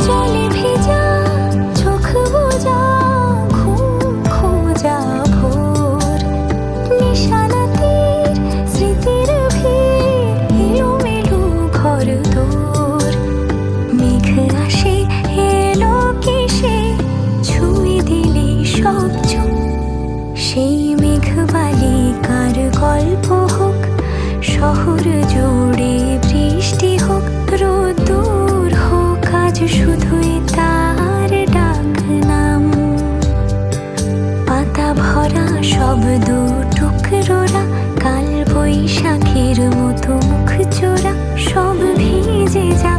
জলে ভেজা চোখ বোঝা ঘুম খোঁজা ভোর, নিশানাতের স্মৃতির ভিড় এলোমেলো ঘর দোর। মেঘ আসে এলো কেসে ছুঁয়ে দিলে সব চোখ, সেই মেঘবালিকার গল্প হোক, শহর জুড়ে বৃষ্টি হোক, রোদ্দুর হোক, আজ শুধুই তার ডাক নাম। পাতা ভরা শব্দ টুকরোরা, কাল বৈশাখের মতো মুখ চোরা, সব ভিজে যায়